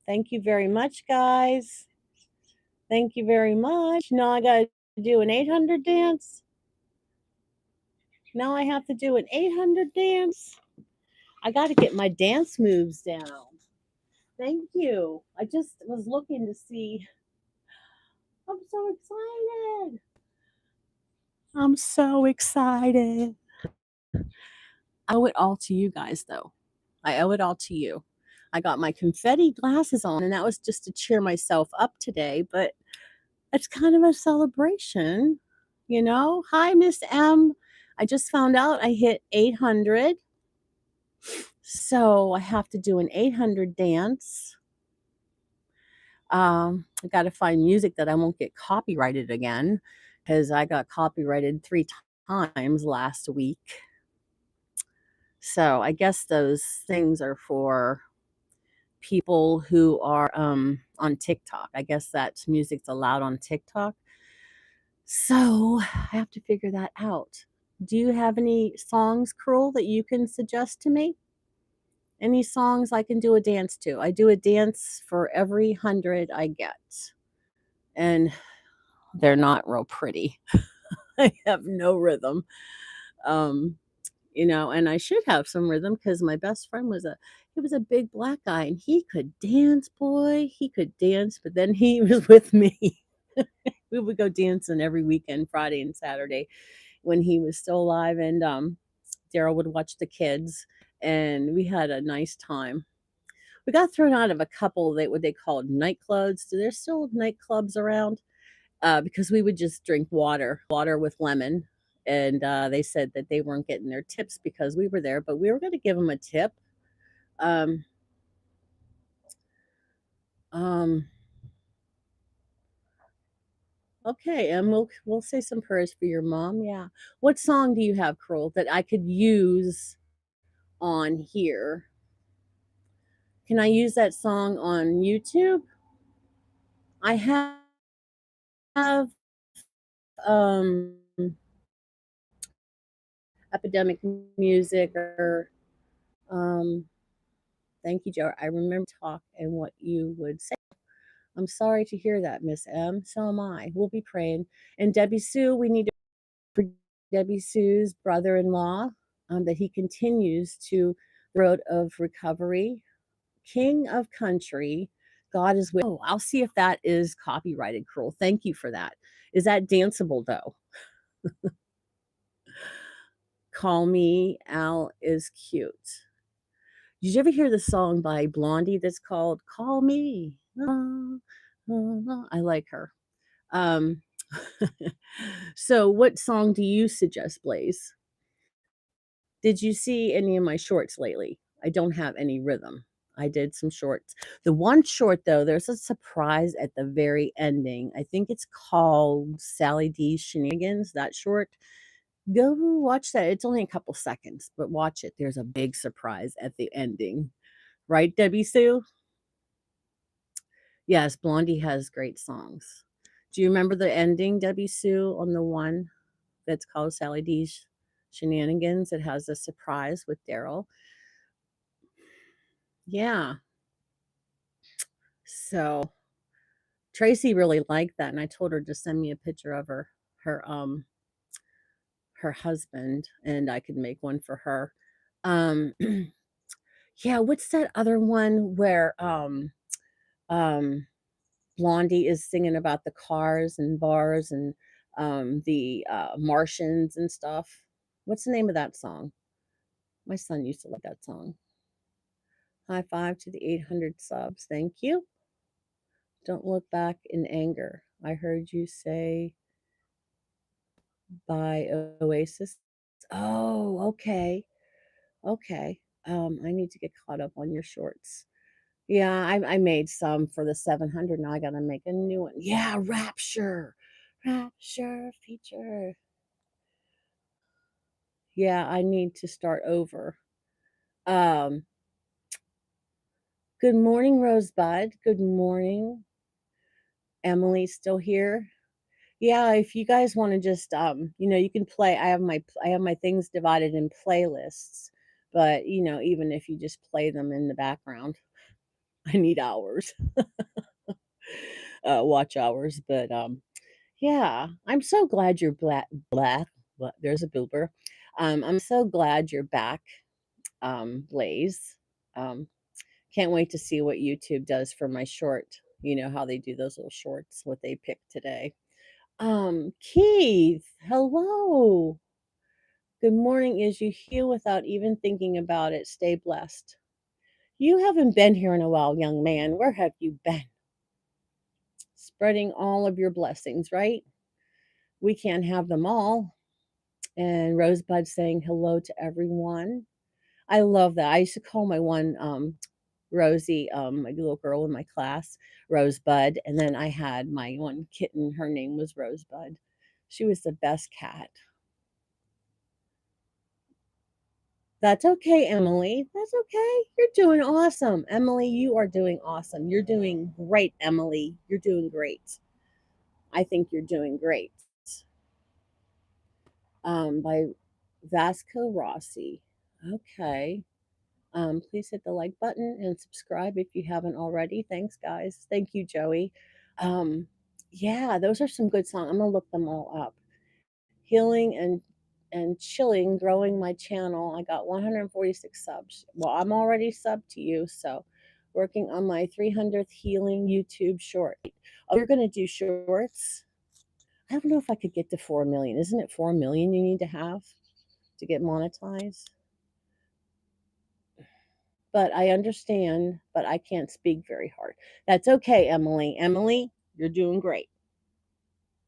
Thank you very much, guys. Thank you very much. Now I got to do an 800 dance. Now I have to do an 800 dance. I got to get my dance moves down. Thank you. I just was looking to see. I'm so excited. I'm so excited. I owe it all to you guys, though. I owe it all to you. I got my confetti glasses on, and that was just to cheer myself up today, but it's kind of a celebration, you know? Hi, Miss M. I just found out I hit 800. So I have to do an 800 dance. I got to find music that I won't get copyrighted again because I got copyrighted 3 times last week. So I guess those things are for people who are on TikTok. I guess that music's allowed on TikTok. So I have to figure that out. Do you have any songs, Cruel, that you can suggest to me? Any songs I can do a dance to? I do a dance for every 100 I get. And they're not real pretty. I have no rhythm. Um, and I should have some rhythm because my best friend he was a big black guy and he could dance, boy. He could dance, but then he was with me. We would go dancing every weekend, Friday and Saturday, when he was still alive. And Daryl would watch the kids, and we had a nice time. We got thrown out of a couple what they called nightclubs. Do there still nightclubs around? Because we would just drink water with lemon. And they said that they weren't getting their tips because we were there, but we were going to give them a tip. Um, um, okay, and we'll say some prayers for your mom. Yeah. What song do you have, Cruel, that I could use on here? Can I use that song on YouTube? I have um epidemic music or thank you, Joe. I remember talk and what you would say. I'm sorry to hear that, Miss M. So am I. We'll be praying. And Debbie Sue, we need to pray for Debbie Sue's brother-in-law, that he continues to the road of recovery. King of country, God is with. Oh, I'll see if that is copyrighted, Cruel. Thank you for that. Is that danceable though? Call Me Al is cute. Did you ever hear the song by Blondie that's called Call Me? I like her. Um, so, what song do you suggest, Blaze? Did you see any of my shorts lately? I don't have any rhythm. I did some shorts. The one short, though, there's a surprise at the very ending. I think it's called Sally D's Shenanigans, that short. Go watch that. It's only a couple seconds, but watch it. There's a big surprise at the ending Right, Debbie Sue? Yes, Blondie has great songs. Do you remember the ending, Debbie Sue, on the one that's called Sally D's Shenanigans? It has a surprise with Daryl. Yeah. So Tracy really liked that, and I told her to send me a picture of her her husband, and I could make one for her. Um, yeah, what's that other one where um Blondie is singing about the cars and bars and the Martians and stuff? What's the name of that song? My son used to like that song. High five to the 800 subs. Thank you. Don't look back in anger. I heard you say by Oasis. Oh, okay. Okay. I need to get caught up on your shorts. Yeah, I made some for the 700. Now I gotta make a new one. Yeah, Rapture. Rapture feature. Yeah, I need to start over. Um, Good morning, Rosebud. Good morning. Emily's still here. Yeah, if you guys want to just you can play. I have my things divided in playlists, but even if you just play them in the background, I need hours, watch hours. But yeah, I'm so glad you're black. There's a boober. I'm so glad you're back, Blaze. Um, can't wait to see what YouTube does for my short. You know how they do those little shorts, what they picked today. Keith, hello. Good morning. As you heal without even thinking about it, stay blessed. You haven't been here in a while, young man. Where have you been? Spreading all of your blessings, right? We can't have them all. And Rosebud saying hello to everyone. I love that. I used to call my one Rosie, my little girl in my class, Rosebud. And then I had my one kitten. Her name was Rosebud. She was the best cat. That's okay, Emily. That's okay. You're doing awesome. Emily, you are doing awesome. You're doing great, Emily. You're doing great. I think you're doing great. By Vasco Rossi. Okay. Please hit the like button and subscribe if you haven't already. Thanks, guys. Thank you, Joey. Um, yeah, those are some good songs. I'm gonna look them all up. Healing and chilling, growing my channel. I got 146 subs. Well, I'm already subbed to you, so working on my 300th healing YouTube short. Oh, you're gonna do shorts? I don't know if I could get to 4 million. Isn't it 4 million you need to have to get monetized? But I understand, but I can't speak very hard. That's okay, Emily. Emily, you're doing great.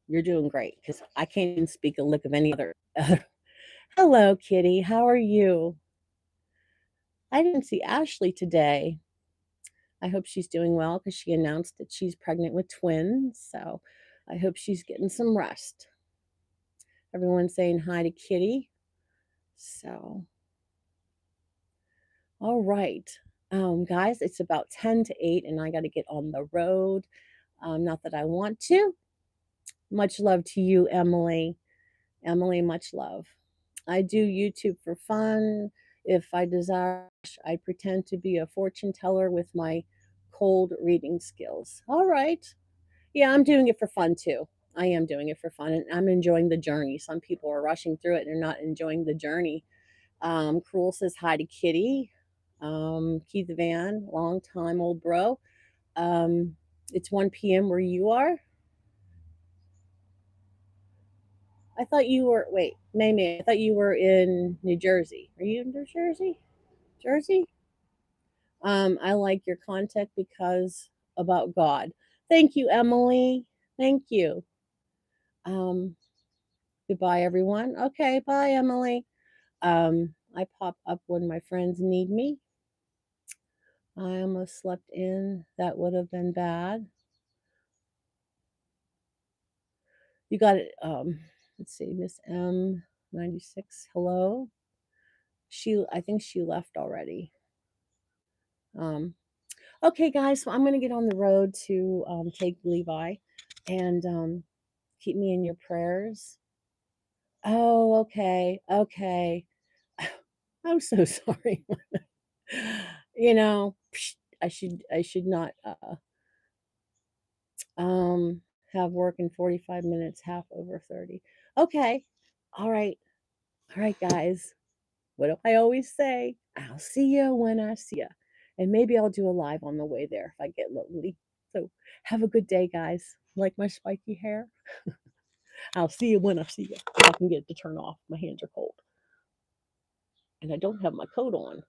You're doing great because I can't even speak a lick of any other. Hello, Kitty. How are you? I didn't see Ashley today. I hope she's doing well because she announced that she's pregnant with twins. So I hope she's getting some rest. Everyone's saying hi to Kitty. So, all right. Guys, it's about 10 to 8, and I got to get on the road. Not that I want to. Much love to you, Emily. Emily, much love. I do YouTube for fun. If I desire, I pretend to be a fortune teller with my cold reading skills. All right. Yeah, I'm doing it for fun too. I am doing it for fun and I'm enjoying the journey. Some people are rushing through it and they're not enjoying the journey. Cruel says hi to Kitty. Keith Van, long time old bro. It's 1 p.m. where you are. I thought you were, wait, May, I thought you were in New Jersey. Are you in New Jersey? Jersey? I like your content because about God. Thank you, Emily. Thank you. Um, Goodbye, everyone. Okay, bye, Emily. I pop up when my friends need me. I almost slept in. That would have been bad. You got it. Let's see, Miss M96. Hello. I think she left already. Okay, guys, so I'm going to get on the road to take Levi and keep me in your prayers. Oh, okay. Okay. I'm so sorry. You know, I should not um have work in 45 minutes, half over 30. Okay. All right. All right, guys. What do I always say? I'll see you when I see you. And maybe I'll do a live on the way there if I get lonely. So have a good day, guys. Like my spiky hair? I'll see you when I see you. If I can get it to turn off. My hands are cold. And I don't have my coat on.